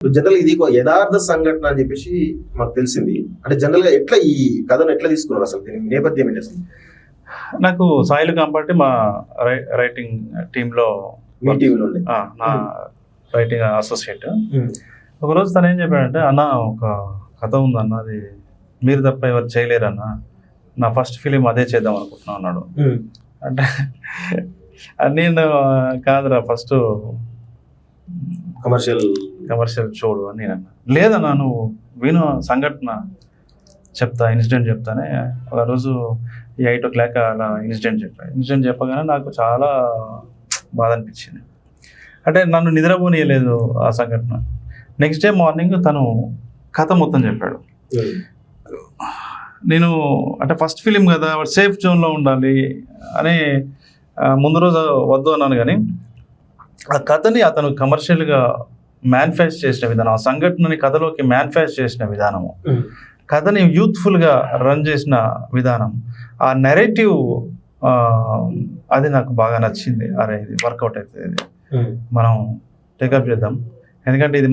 General ఇది ఒక యథార్థ సంఘటన అని చెప్పేసి మాకు తెలిసింది. అంటే జనరల్ గా ఎట్లా ఈ కథను ఎట్లా తీసుకున్నారు, అసలు దీని నేపథ్యం ఏంటి అసలు? నాకు సాయిల్ కాంపాటి మా రైటింగ్ టీంలో మీ టీంలో ఉండే నా రైటింగ్ అసోసియేట్. ఒకరోజు తను ఏం చెప్పాడంటే, అన్న ఒక కథ ఉందన్న, అది మీరు తప్ప ఎవరు చేయలేరన్న, నా ఫస్ట్ ఫిలిం అదే చేద్దాం అనుకుంటున్నాను అన్నాడు. అంటే నేను కాదురా, ఫస్ట్ కమర్షియల్ చూడు అని నేను అన్నా. లేదన్నా, నువ్వు విను సంఘటన చెప్తా, ఇన్సిడెంట్ చెప్తానే. ఒక రోజు 8 o'clock అలా ఇన్సిడెంట్ చెప్పగానే నాకు చాలా బాధ అనిపించింది. అంటే నన్ను నిద్రపోనీయలేదు ఆ సంఘటన. నెక్స్ట్ డే మార్నింగ్ తను కథ మొత్తం చెప్పాడు. నేను అంటే ఫస్ట్ ఫిలిం కదా, సేఫ్ జోన్లో ఉండాలి అని ముందు రోజు వద్దు అన్నాను, కానీ ఆ కథని అతను కమర్షియల్గా మేనిఫెస్ట్ చేసిన విధానం, ఆ సంఘటనని కథలోకి మేనిఫెస్ట్ చేసిన విధానము, కథని యూత్ఫుల్గా రన్ చేసిన విధానం, ఆ నెరేటివ్, అది నాకు బాగా నచ్చింది. అరే ఇది వర్కౌట్ అవుతుంది, మనం టేకప్ చేద్దాం, ఎందుకంటే ఇది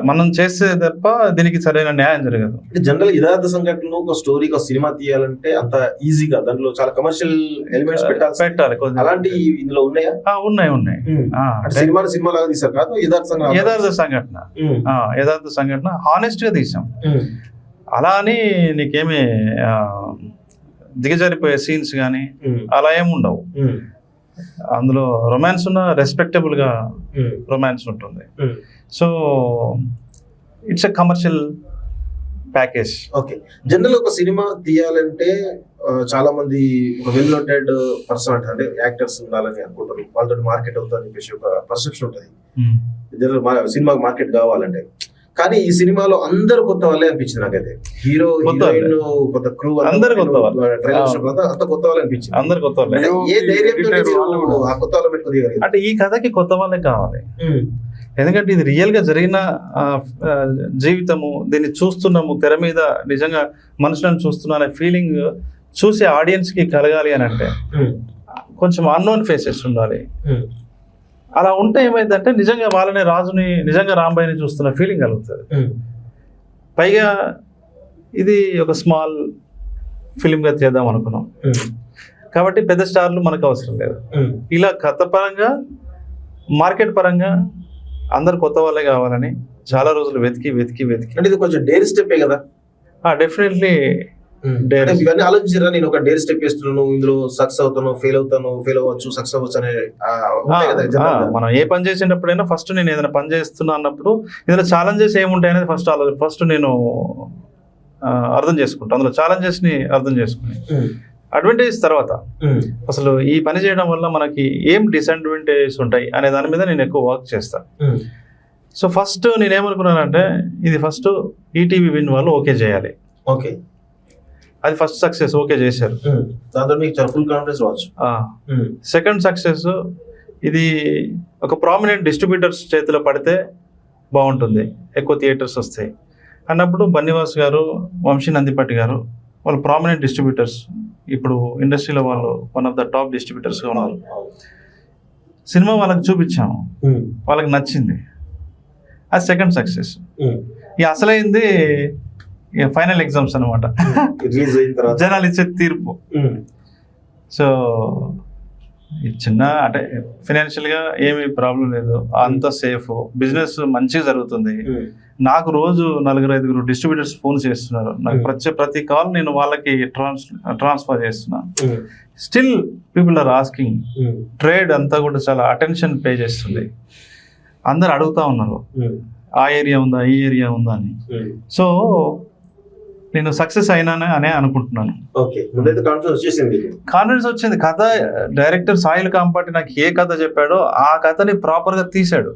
మనం చేస్తే తప్ప దీనికి సరైన న్యాయం జరగదు. జనరల్ యథార్థ సంఘటనలో ఒక స్టోరీ, ఒక సినిమా తీయాలంటే అంత ఈజీగా దాంట్లో చాలా కమర్షియల్ ఎలిమెంట్స్ పెట్టాలి. అలాంటి ఇందులో ఉన్నాయా? ఉన్నాయి. సినిమా లాగా తీసారు కాదు, యథార్థ సంఘటన హానెస్ట్ గా తీసాం. అలా అని నీకేమి దిగజారిపోయే సీన్స్ కానీ అలా ఏమి ఉండవు. అందులో రొమాన్స్ ఉన్న రెస్పెక్టబుల్ గా రొమాన్స్ ఉంటుంది. So it's a commercial package. Okay, general ఒక సినిమా తీయాలంటే చాలా మంది ఒక వెల్ నోటెడ్ పర్సన్ అంటే యాక్టర్స్ ఉండాలని అనుకుంటారు, వాళ్ళతో మార్కెట్ అవుతుందని చెప్పేసి ఒక పర్సెప్షన్ ఉంటుంది. జనరల్ సినిమాకి మార్కెట్ కావాలంటే, కానీ ఈ సినిమాలో అందరు కొత్త వాళ్ళే అనిపించింది నాకైతే. హీరో, హీరోయిన్, కొత్త క్రూ, అందరు కొత్త వాళ్ళు, అంత కొత్త వాళ్ళు అనిపించింది. అందరు కొత్త వాళ్ళే. ఏ ధైర్యంతో ఆ కొత్త వాళ్ళ పెట్టుకుని అంటే ఈ కథకి కొత్త వాళ్ళే కావాలి, ఎందుకంటే ఇది రియల్ గా జరిగిన జీవితము, దీన్ని చూస్తున్నాము తెర మీద, నిజంగా మనుషులను చూస్తున్నా అనే ఫీలింగ్ చూసే ఆడియన్స్ కి కలగాలి అని అంటే కొంచెం అన్నోన్ ఫేసెస్ ఉండాలి. అలా ఉంటే ఏమైందంటే నిజంగా వాళ్ళని, రాజుని, నిజంగా రాంబాయిని చూస్తున్న ఫీలింగ్ కలుగుతుంది. పైగా ఇది ఒక స్మాల్ ఫిలింగా చేద్దాం అనుకున్నాం కాబట్టి పెద్ద స్టార్లు మనకు అవసరం లేదు. ఇలా కథ పరంగా, మార్కెట్ పరంగా అందరు కొత్త వాళ్ళే కావాలని చాలా రోజులు వెతికి అంటే ఇది కొంచెం డేర్ స్టెప్పే కదా. డెఫినెట్లీ ఇవన్నీ ఆలోచించారా? నేను ఒక డేర్ స్టెప్ వేస్తున్నాను, ఇందులో సక్సెస్ అవుతాను, ఫెయిల్ అవ్వచ్చు, సక్సెస్ అవ్వచ్చు అనే. మనం ఏ పని చేసేటప్పుడైనా ఫస్ట్ నేను ఏదైనా పని చేస్తున్నా అన్నప్పుడు ఇందులో ఛాలెంజెస్ ఏముంటాయి అనేది ఫస్ట్ నేను అర్థం చేసుకుంటాను. అందులో ఛాలెంజెస్ ని అర్థం చేసుకుని అడ్వాంటేజ్ తర్వాత అసలు ఈ పని చేయడం వల్ల మనకి ఏం డిసడ్వాంటేజెస్ ఉంటాయి అనే దాని మీద నేను ఎక్కువ వర్క్ చేస్తాను. సో ఫస్ట్ నేనేమనుకున్నానంటే, ఇది ఫస్ట్ ఈటీవీ విన్ వాళ్ళు ఓకే చేయాలి. ఓకే, అది ఫస్ట్ సక్సెస్, ఓకే చేశారు, దాంతో మీకు ఫుల్ కాన్ఫిడెన్స్ రావచ్చు. సెకండ్ సక్సెస్, ఇది ఒక ప్రామినెంట్ డిస్ట్రిబ్యూటర్స్ చేతిలో పడితే బాగుంటుంది, ఎక్కువ థియేటర్స్ వస్తాయి అన్నప్పుడు బన్నివాస్ గారు, వంశీ నందిపట్టి గారు, వాళ్ళు ప్రామినెంట్ డిస్ట్రిబ్యూటర్స్, ఇప్పుడు ఇండస్ట్రీలో వాళ్ళు వన్ ఆఫ్ ద టాప్ డిస్ట్రిబ్యూటర్స్గా ఉన్నారు. సినిమా వాళ్ళకి చూపించాము, వాళ్ళకి నచ్చింది, అది సెకండ్ సక్సెస్. ఇక అసలైంది ఫైనల్ ఎగ్జామ్స్ అనమాట, జనాలు ఇచ్చే తీర్పు. సో చిన్న అంటే ఫైనాన్షియల్ గా ఏమి ప్రాబ్లం లేదు, అంత సేఫ్, బిజినెస్ మంచిగా జరుగుతుంది. నాకు రోజు 4-5 డిస్ట్రిబ్యూటర్స్ ఫోన్ చేస్తున్నారు, నాకు ప్రతి కాల్ నేను వాళ్ళకి ట్రాన్స్ఫర్ చేస్తున్నా. Still people are asking. Trade అంతా కూడా చాలా అటెన్షన్ పే చేస్తుంది, అందరు అడుగుతా ఉన్నారు ఆ ఏరియా ఉందా, ఈ ఏరియా ఉందా అని. సో నేను సక్సెస్ అయినానే అనే అనుకుంటున్నాను. కాన్ఫిడెన్స్ వచ్చింది. కథ డైరెక్టర్ సాయిల్ కాంపాటి నాకు ఏ కథ చెప్పాడో ఆ కథని ప్రాపర్ గా తీశాడు.